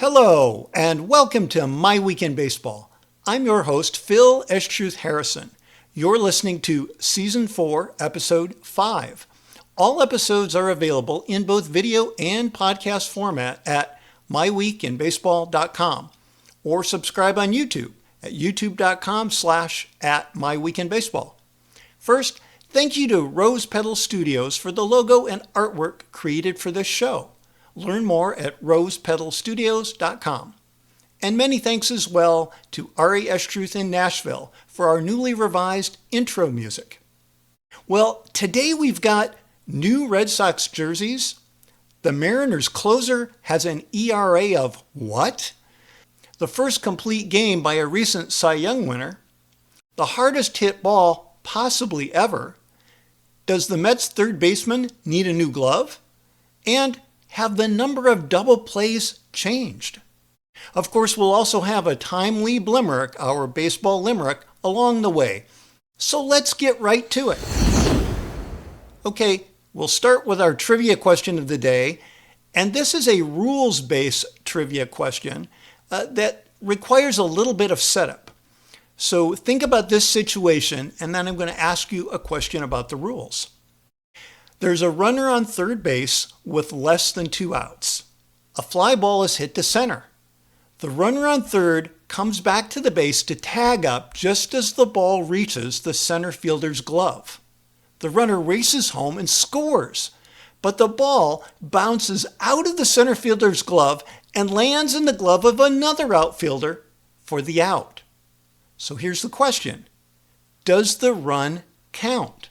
Hello, and welcome to My Week in Baseball. I'm your host, Phil Estruth Harrison. You're listening to Season 4, Episode 5. All episodes are available in both video and podcast format at myweekinbaseball.com or subscribe on YouTube at youtube.com/@myweekinbaseball. First, thank you to Rose Petal Studios for the logo and artwork created for this show. Learn more at rosepetalstudios.com. And many thanks as well to Ari Estruth in Nashville for our newly revised intro music. Well, today we've got new Red Sox jerseys. The Mariners closer has an ERA of what? The first complete game by a recent Cy Young winner. The hardest hit ball possibly ever. Does the Mets third baseman need a new glove? And have the number of double plays changed? Of course, we'll also have a timely Blimerick, our baseball limerick, along the way. So let's get right to it. Okay, we'll start with our trivia question of the day. And this is a rules-based trivia question that requires a little bit of setup. So think about this situation, and then I'm going to ask you a question about the rules. There's a runner on third base with less than 2 outs. A fly ball is hit to center. The runner on third comes back to the base to tag up just as the ball reaches the center fielder's glove. The runner races home and scores, but the ball bounces out of the center fielder's glove and lands in the glove of another outfielder for the out. So here's the question. Does the run count?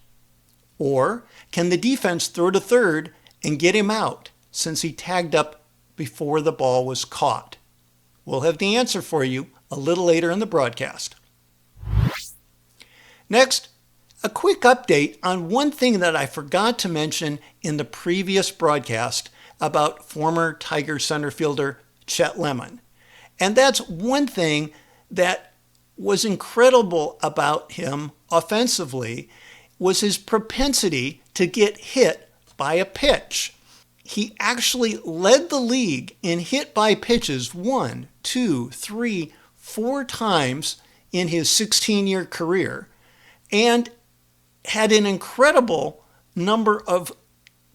Or can the defense throw to third and get him out since he tagged up before the ball was caught? We'll have the answer for you a little later in the broadcast. Next, a quick update on one thing that I forgot to mention in the previous broadcast about former Tiger center fielder Chet Lemon. And that's one thing that was incredible about him offensively was his propensity to get hit by a pitch. He actually led the league in hit by pitches 1, 2, 3, 4 times in his 16-year career and had an incredible number of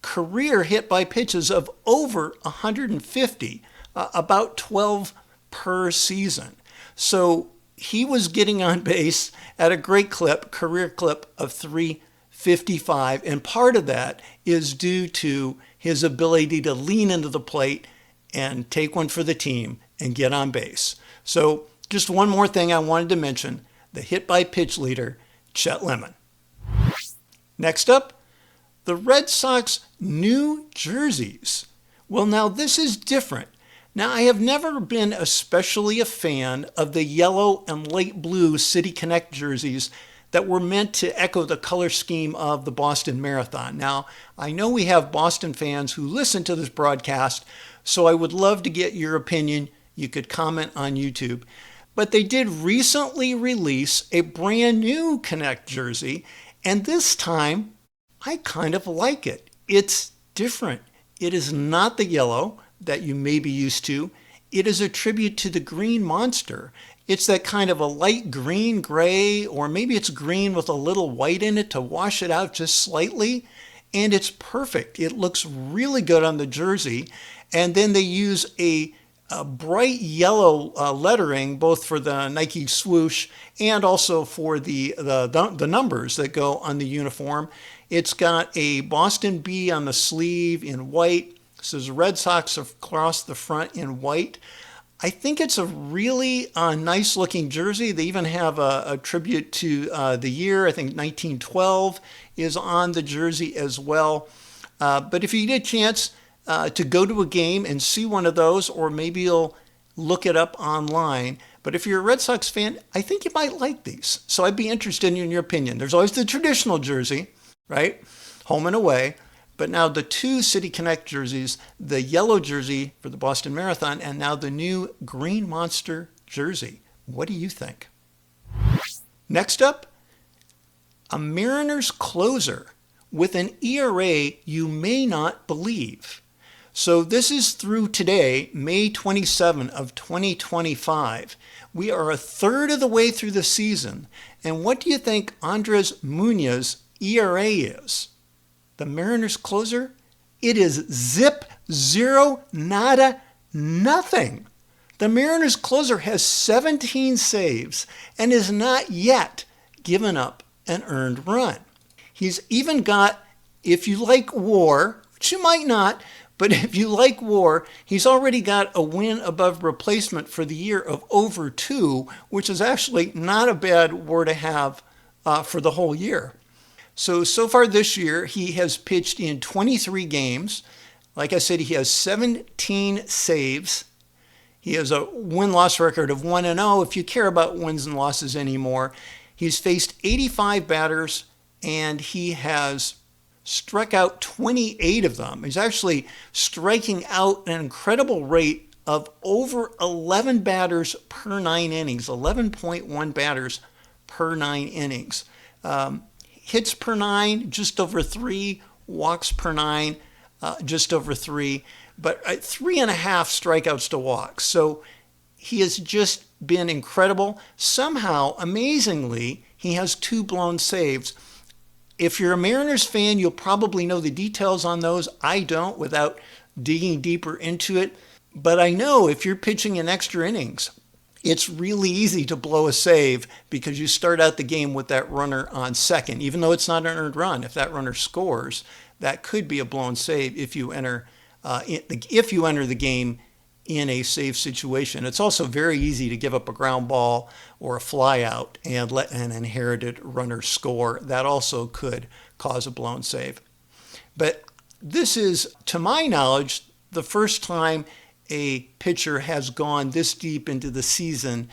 career hit by pitches of over 150, about 12 per season. So he was getting on base at a great clip, career clip of 355, and part of that is due to his ability to lean into the plate and take one for the team and get on base. So just one more thing I wanted to mention, the hit by pitch leader, Chet Lemon. Next up, the Red Sox new jerseys. Well, now this is different. Now, I have never been especially a fan of the yellow and light blue City Connect jerseys that were meant to echo the color scheme of the Boston Marathon. Now, I know we have Boston fans who listen to this broadcast, so I would love to get your opinion. You could comment on YouTube. But they did recently release a brand new Connect jersey, and this time, I kind of like it. It's different. It is not the yellow that you may be used to. It is a tribute to the Green Monster. It's that kind of a light green, gray, or maybe it's green with a little white in it to wash it out just slightly. And it's perfect. It looks really good on the jersey. And then they use a bright yellow lettering, both for the Nike swoosh and also for the numbers that go on the uniform. It's got a Boston B on the sleeve in white. It says Red Sox across the front in white. I think it's a really nice looking jersey. They even have a tribute to the year. I think 1912 is on the jersey as well. But if you get a chance to go to a game and see one of those, or maybe you'll look it up online. But if you're a Red Sox fan, I think you might like these. So I'd be interested in your opinion. There's always the traditional jersey, right? Home and away. But now the two City Connect jerseys, the yellow jersey for the Boston Marathon, and now the new Green Monster jersey. What do you think? Next up, a Mariners closer with an ERA you may not believe. So this is through today, May 27 of 2025. We are a third of the way through the season. And what do you think Andres Munoz ERA is? The Mariners closer? It is zip, zero, nada, nothing. The Mariners closer has 17 saves and has not yet given up an earned run. He's even got, if you like WAR, which you might not, but if you like WAR, he's already got a win above replacement for the year of over 2, which is actually not a bad WAR to have for the whole year. So far this year, he has pitched in 23 games. Like I said, he has 17 saves. He has a win-loss record of 1-0. If you care about wins and losses anymore, he's faced 85 batters, and he has struck out 28 of them. He's actually striking out an incredible rate of over 11 batters per 9 innings, 11.1 batters per 9 innings. Hits per 9, just over 3. Walks per 9, just over 3. But 3.5 strikeouts to walks. So he has just been incredible. Somehow, amazingly, he has 2 blown saves. If you're a Mariners fan, you'll probably know the details on those. I don't without digging deeper into it. But I know if you're pitching in extra innings, it's really easy to blow a save because you start out the game with that runner on second. Even though it's not an earned run, if that runner scores, that could be a blown save if you enter the game in a save situation. It's also very easy to give up a ground ball or a fly out and let an inherited runner score. That also could cause a blown save. But this is, to my knowledge, the first time a pitcher has gone this deep into the season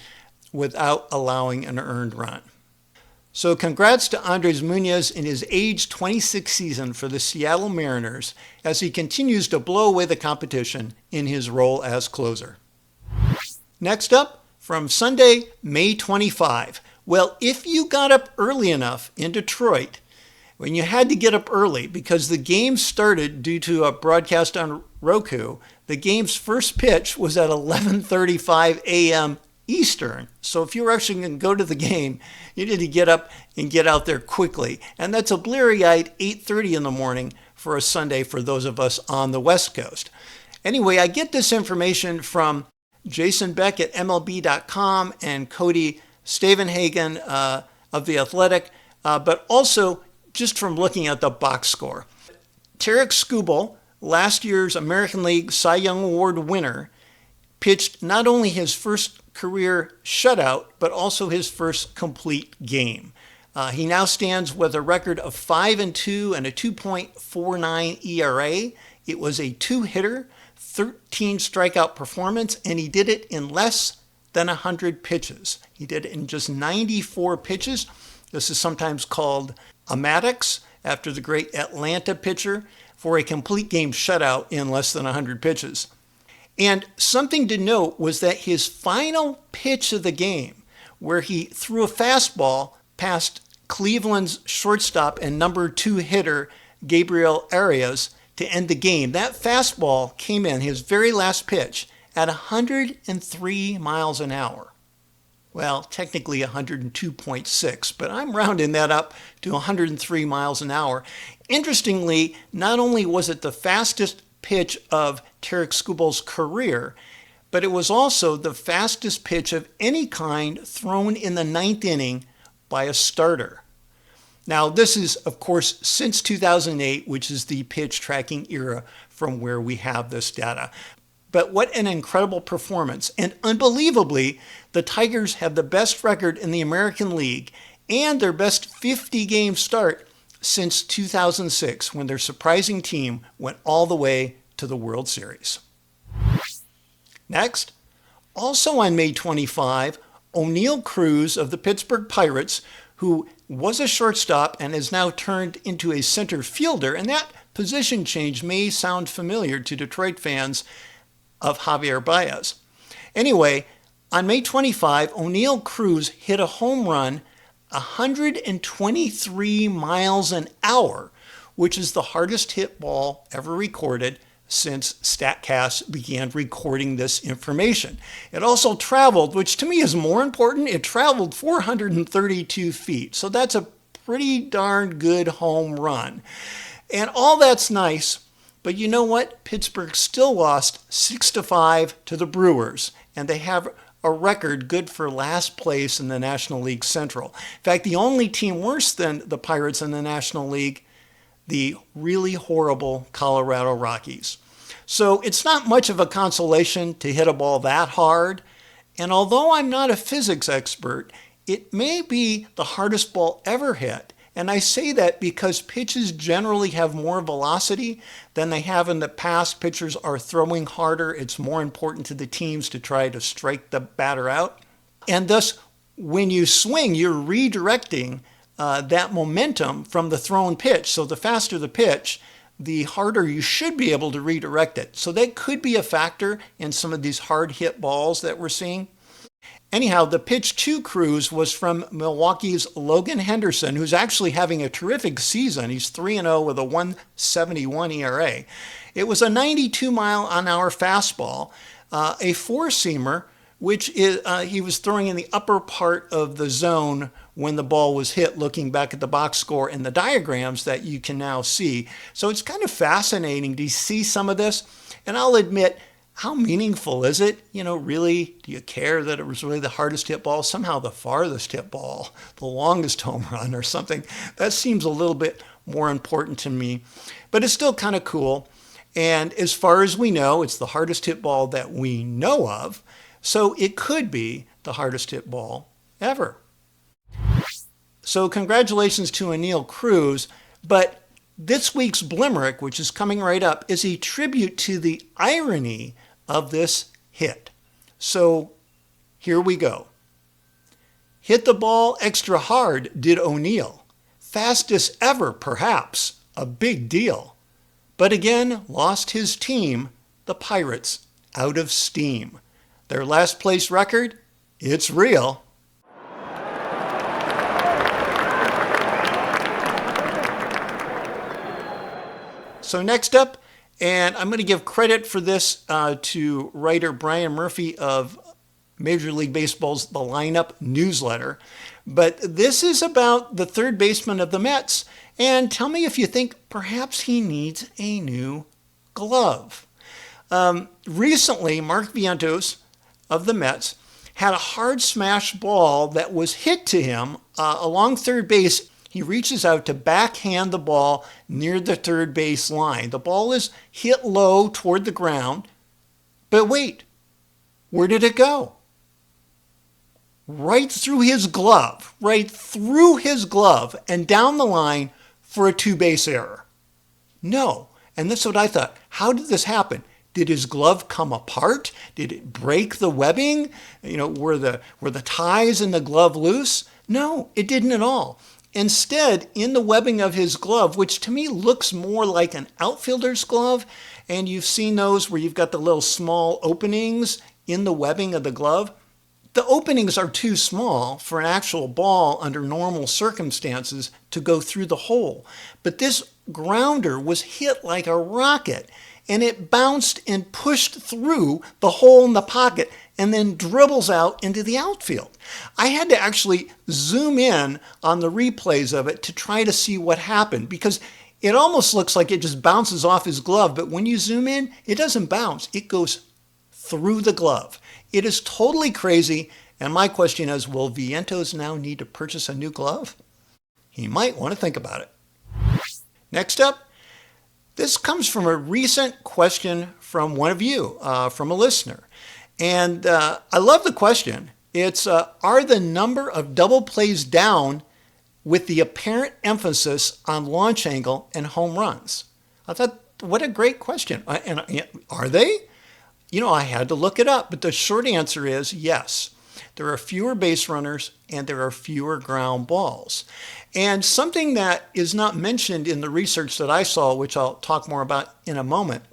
without allowing an earned run. So congrats to Andres Munoz in his age 26 season for the Seattle Mariners as he continues to blow away the competition in his role as closer. Next up, from Sunday, May 25. Well, if you got up early enough in Detroit, when you had to get up early because the game started due to a broadcast on Roku, the game's first pitch was at 11:35 a.m. Eastern. So if you were actually going to go to the game, you need to get up and get out there quickly. And that's a bleary-eyed 8:30 in the morning for a Sunday for those of us on the West Coast. Anyway, I get this information from Jason Beck at MLB.com and Cody Stavenhagen of The Athletic, but also just from looking at the box score. Tarik Skubal, last year's American League Cy Young Award winner, pitched not only his first career shutout, but also his first complete game. He now stands with a record of 5-2 and a 2.49 ERA. It was a 2-hitter, 13 strikeout performance, and he did it in less than 100 pitches. He did it in just 94 pitches. This is sometimes called a Maddox, after the great Atlanta pitcher, for a complete game shutout in less than 100 pitches. And something to note was that his final pitch of the game, where he threw a fastball past Cleveland's shortstop and number 2 hitter Gabriel Arias to end the game, that fastball came in, his very last pitch, at 103 miles an hour. Well, technically 102.6, but I'm rounding that up to 103 miles an hour. Interestingly, not only was it the fastest pitch of Tarik Skubal's career, but it was also the fastest pitch of any kind thrown in the 9th inning by a starter. Now, this is, of course, since 2008, which is the pitch tracking era from where we have this data. But what an incredible performance. And unbelievably, the Tigers have the best record in the American League and their best 50-game start since 2006, when their surprising team went all the way to the World Series. Next, also on May 25, Oneil Cruz of the Pittsburgh Pirates, who was a shortstop and has now turned into a center fielder, and that position change may sound familiar to Detroit fans of Javier Baez. Anyway, on May 25, Oneil Cruz hit a home run 123 miles an hour, which is the hardest hit ball ever recorded, since StatCast began recording this information. It also traveled, which to me is more important, it traveled 432 feet. So that's a pretty darn good home run. And all that's nice, but you know what? Pittsburgh still lost 6-5 to the Brewers, and they have a record good for last place in the National League Central. In fact, the only team worse than the Pirates in the National League, the really horrible Colorado Rockies. So it's not much of a consolation to hit a ball that hard. And although I'm not a physics expert, it may be the hardest ball ever hit. And I say that because pitches generally have more velocity than they have in the past. Pitchers are throwing harder. It's more important to the teams to try to strike the batter out. And thus, when you swing, you're redirecting that momentum from the thrown pitch. So the faster the pitch, the harder you should be able to redirect it. So that could be a factor in some of these hard hit balls that we're seeing. Anyhow, the pitch to Cruz was from Milwaukee's Logan Henderson, who's actually having a terrific season. He's 3-0 with a 1.71 ERA. It was a 92-mile-an-hour fastball, a four-seamer, which is, he was throwing in the upper part of the zone when the ball was hit, looking back at the box score and the diagrams that you can now see. So it's kind of fascinating to see some of this. And I'll admit, how meaningful is it? You know, really, do you care that it was really the hardest hit ball? Somehow the farthest hit ball, the longest home run or something. That seems a little bit more important to me. But it's still kind of cool. And as far as we know, it's the hardest hit ball that we know of. So it could be the hardest hit ball ever. So congratulations to Oneil Cruz. But this week's Blimerick, which is coming right up, is a tribute to the irony of this hit. So here we go. Hit the ball extra hard, did Oneil. Fastest ever, perhaps. A big deal. But again, lost his team, the Pirates, out of steam. Their last place record? It's real. So next up, and I'm going to give credit for this to writer Brian Murphy of Major League Baseball's The Lineup newsletter. But this is about the third baseman of the Mets. And tell me if you think perhaps he needs a new glove. Recently, Mark Vientos of the Mets had a hard smash ball that was hit to him along third base. He reaches out to backhand the ball near the third base line. The ball is hit low toward the ground. But wait, where did it go? Right through his glove, and down the line for a two-base error. No, and that's what I thought. How did this happen? Did his glove come apart? Did it break the webbing? You know, were the ties in the glove loose? No, it didn't at all. Instead, in the webbing of his glove, which to me looks more like an outfielder's glove, and you've seen those where you've got the little small openings in the webbing of the glove, the openings are too small for an actual ball under normal circumstances to go through the hole. But this grounder was hit like a rocket, and it bounced and pushed through the hole in the pocket and then dribbles out into the outfield. I had to actually zoom in on the replays of it to try to see what happened, because it almost looks like it just bounces off his glove, but when you zoom in, it doesn't bounce. It goes through the glove. It is totally crazy, and my question is, will Vientos now need to purchase a new glove? He might want to think about it. Next up, this comes from a recent question from one of you, from a listener. And I love the question. It's, are the number of double plays down with the apparent emphasis on launch angle and home runs? I thought, what a great question. And are they? You know, I had to look it up, but the short answer is yes. There are fewer base runners and there are fewer ground balls. And something that is not mentioned in the research that I saw, which I'll talk more about in a moment,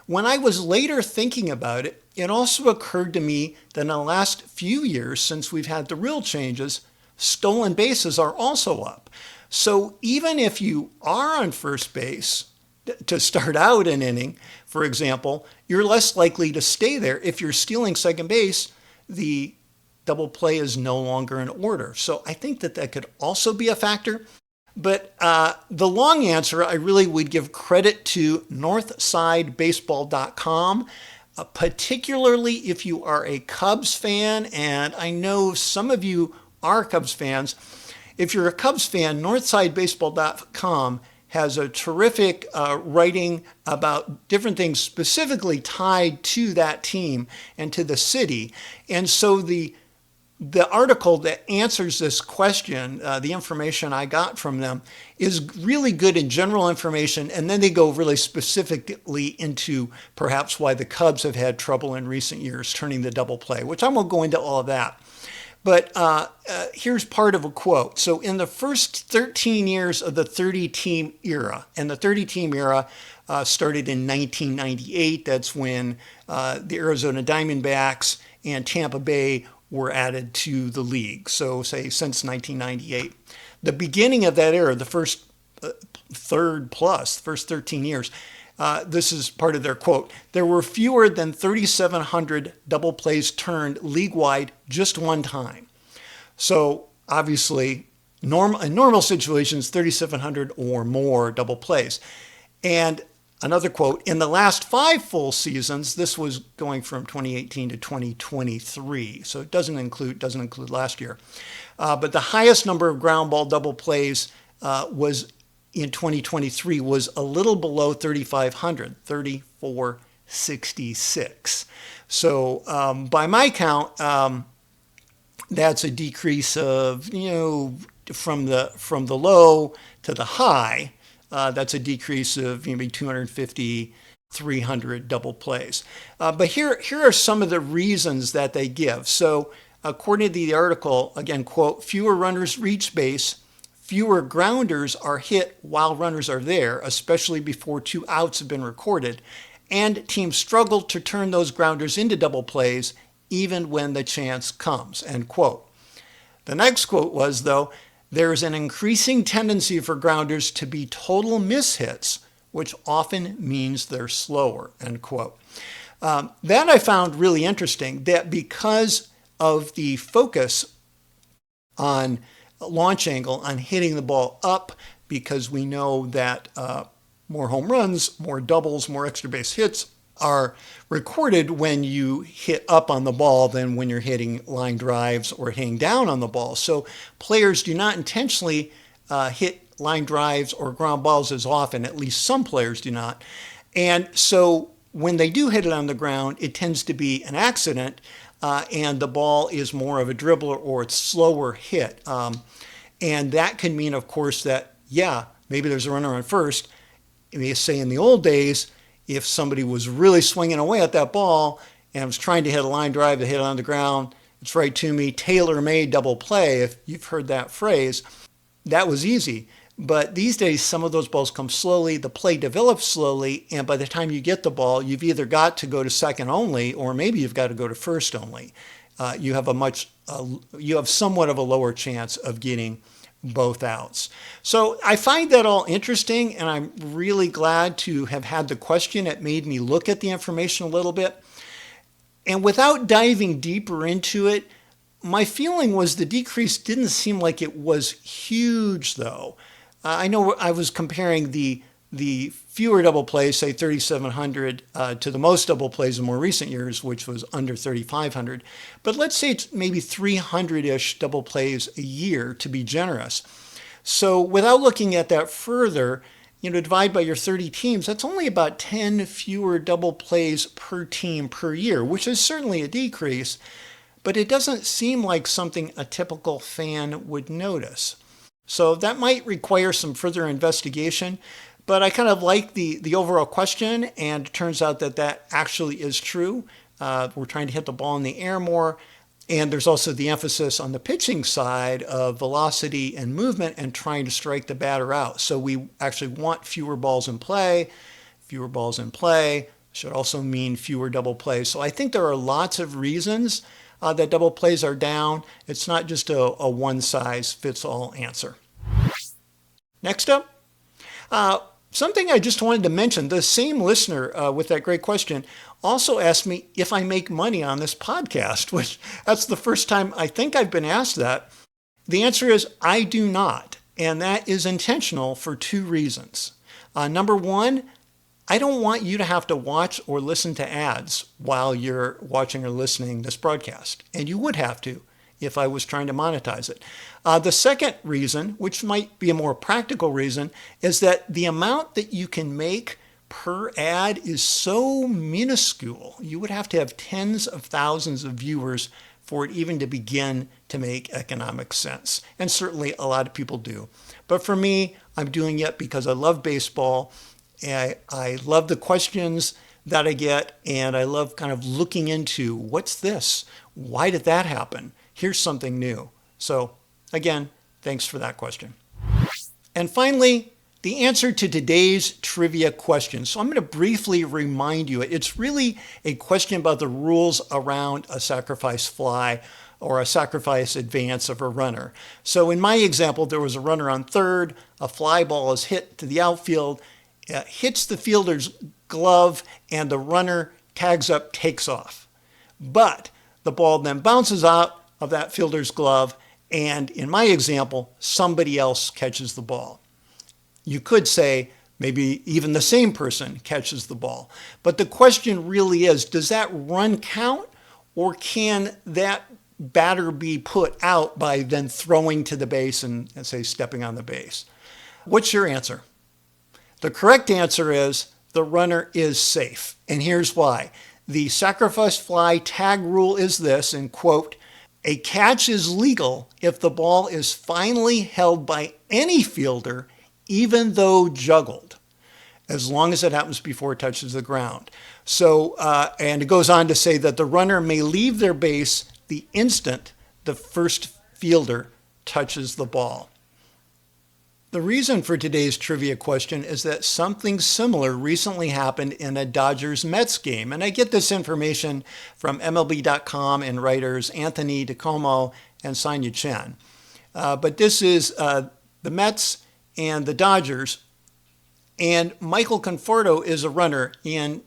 when I was later thinking about it, it also occurred to me that in the last few years, since we've had the rule changes, stolen bases are also up. So even if you are on first base, to start out an inning, for example, you're less likely to stay there. If you're stealing second base, the double play is no longer in order. So I think that that could also be a factor. But the long answer, I really would give credit to northsidebaseball.com, particularly if you are a Cubs fan. And I know some of you are Cubs fans. If you're a Cubs fan, northsidebaseball.com has a terrific writing about different things specifically tied to that team and to the city. And so the article that answers this question, the information I got from them, is really good in general information. And then they go really specifically into perhaps why the Cubs have had trouble in recent years turning the double play, which I won't go into all of that. But here's part of a quote. So in the first 13 years of the 30-team era, and the 30-team era started in 1998. That's when the Arizona Diamondbacks and Tampa Bay were added to the league. So say since 1998. The beginning of that era, the first first 13 years, this is part of their quote. There were fewer than 3,700 double plays turned league-wide just one time. So obviously, in normal situations, 3,700 or more double plays. And another quote, in the last 5 full seasons, this was going from 2018 to 2023, so it doesn't include last year. But the highest number of ground ball double plays was in 2023 was a little below 3,500, 3,466. So by my count, that's a decrease of, from the low to the high. That's a decrease of maybe 250, 300 double plays. But here are some of the reasons that they give. So according to the article, again, quote, fewer runners reach base, fewer grounders are hit while runners are there, especially before 2 outs have been recorded, and teams struggle to turn those grounders into double plays even when the chance comes, end quote. The next quote was, though, there is an increasing tendency for grounders to be total mishits, which often means they're slower, end quote. That I found really interesting, that because of the focus on launch angle, on hitting the ball up, because we know that more home runs, more doubles, more extra base hits are recorded when you hit up on the ball than when you're hitting line drives or hitting down on the ball. So players do not intentionally hit line drives or ground balls as often, at least some players do not. And so when they do hit it on the ground, it tends to be an accident and the ball is more of a dribbler or it's slower hit. And that can mean, of course, that, maybe there's a runner on first. Say in the old days, if somebody was really swinging away at that ball and was trying to hit a line drive to hit it on the ground, it's right to me, tailor-made double play, if you've heard that phrase, that was easy. But these days, some of those balls come slowly, the play develops slowly, and by the time you get the ball, you've either got to go to second only, or maybe you've got to go to first only. You have somewhat of a lower chance of getting both outs. So I find that all interesting, and I'm really glad to have had the question. It made me look at the information a little bit. And without diving deeper into it, my feeling was the decrease didn't seem like it was huge, though. I know I was comparing the fewer double plays, say 3,700, to the most double plays in more recent years, which was under 3,500. But let's say it's maybe 300-ish double plays a year to be generous. So without looking at that further, divide by your 30 teams, that's only about 10 fewer double plays per team per year, which is certainly a decrease, but it doesn't seem like something a typical fan would notice. So that might require some further investigation. But I kind of like the overall question, and it turns out that actually is true. We're trying to hit the ball in the air more, and there's also the emphasis on the pitching side of velocity and movement and trying to strike the batter out. So we actually want fewer balls in play. Fewer balls in play should also mean fewer double plays. So I think there are lots of reasons that double plays are down. It's not just a one-size-fits-all answer. Next up, Something I just wanted to mention, the same listener with that great question also asked me if I make money on this podcast, which that's the first time I think I've been asked that. The answer is I do not. And that is intentional for two reasons. Number one, I don't want you to have to watch or listen to ads while you're watching or listening to this broadcast. And you would have to if I was trying to monetize it. The second reason, which might be a more practical reason, is that the amount that you can make per ad is so minuscule. You would have to have tens of thousands of viewers for it even to begin to make economic sense. And certainly a lot of people do. But for me, I'm doing it because I love baseball. I love the questions that I get, and I love kind of looking into what's this? Why did that happen? Here's something new. So again, thanks for that question. And finally, the answer to today's trivia question. So I'm going to briefly remind you, it's really a question about the rules around a sacrifice fly or a sacrifice advance of a runner. So in my example, there was a runner on third, a fly ball is hit to the outfield, hits the fielder's glove, and the runner tags up, takes off. But the ball then bounces out of that fielder's glove, and in my example, somebody else catches the ball. You could say maybe even the same person catches the ball. But the question really is, does that run count, or can that batter be put out by then throwing to the base and say stepping on the base? What's your answer? The correct answer is the runner is safe. And here's why. The sacrifice fly tag rule is this, and quote, a catch is legal if the ball is finally held by any fielder, even though juggled, as long as it happens before it touches the ground. So, and it goes on to say that the runner may leave their base the instant the first fielder touches the ball. The reason for today's trivia question is that something similar recently happened in a Dodgers-Mets game. And I get this information from MLB.com and writers Anthony DiComo and Sonia Chen. But this is the Mets and the Dodgers. And Michael Conforto is a runner. In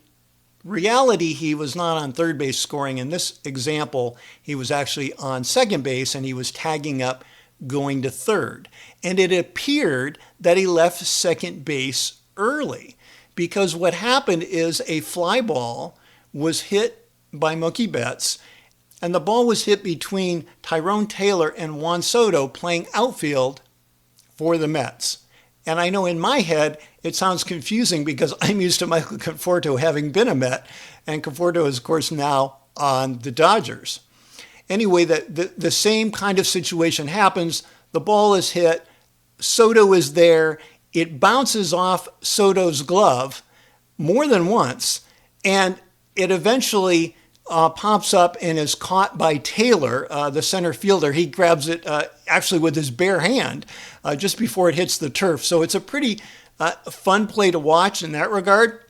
reality, he was not on third base scoring. In this example, he was actually on second base, and he was tagging up going to third. And it appeared that he left second base early, because what happened is a fly ball was hit by Mookie Betts, and the ball was hit between Tyrone Taylor and Juan Soto playing outfield for the Mets. And I know in my head, it sounds confusing because I'm used to Michael Conforto having been a Met, and Conforto is, of course, now on the Dodgers. Anyway, the same kind of situation happens. The ball is hit. Soto is there. It bounces off Soto's glove more than once, and it eventually pops up and is caught by Taylor, the center fielder. He grabs it actually with his bare hand just before it hits the turf. So it's a pretty fun play to watch in that regard.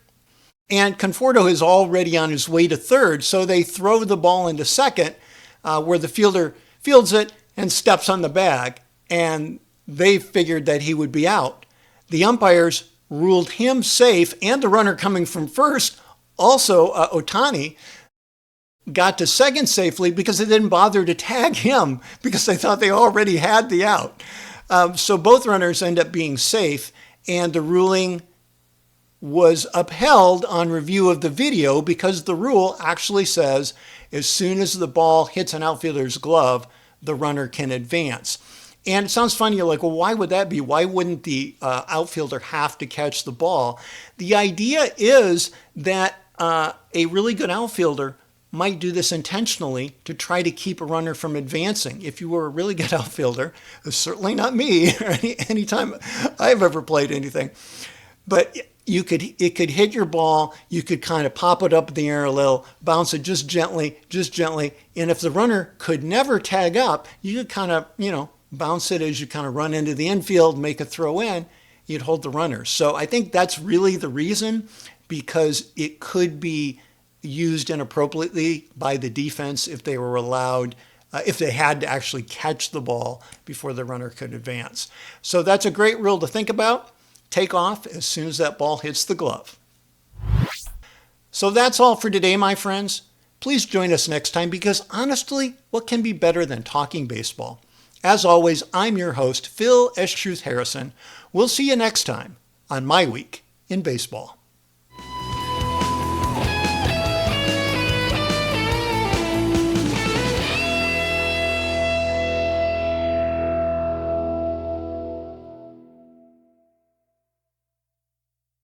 And Conforto is already on his way to third, so they throw the ball into second, where the fielder fields it and steps on the bag, and they figured that he would be out. The umpires ruled him safe, and the runner coming from first, also Ohtani, got to second safely because they didn't bother to tag him because they thought they already had the out. So both runners end up being safe, and the ruling was upheld on review of the video because the rule actually says as soon as the ball hits an outfielder's glove, the runner can advance. And it sounds funny, you're like, well, why would that be? Why wouldn't the outfielder have to catch the ball? The idea is that a really good outfielder might do this intentionally to try to keep a runner from advancing. If you were a really good outfielder, certainly not me, or any time I've ever played anything, but it could hit your ball, you could kind of pop it up in the air a little, bounce it just gently, and if the runner could never tag up, you could kind of, bounce it as you kind of run into the infield, make a throw in, you'd hold the runner. So I think that's really the reason, because it could be used inappropriately by the defense if they were allowed, if they had to actually catch the ball before the runner could advance. So that's a great rule to think about. take off as soon as that ball hits the glove. So that's all for today, my friends. Please join us next time because honestly, what can be better than talking baseball? As always, I'm your host, Phil S. Truth Harrison. We'll see you next time on My Week in Baseball.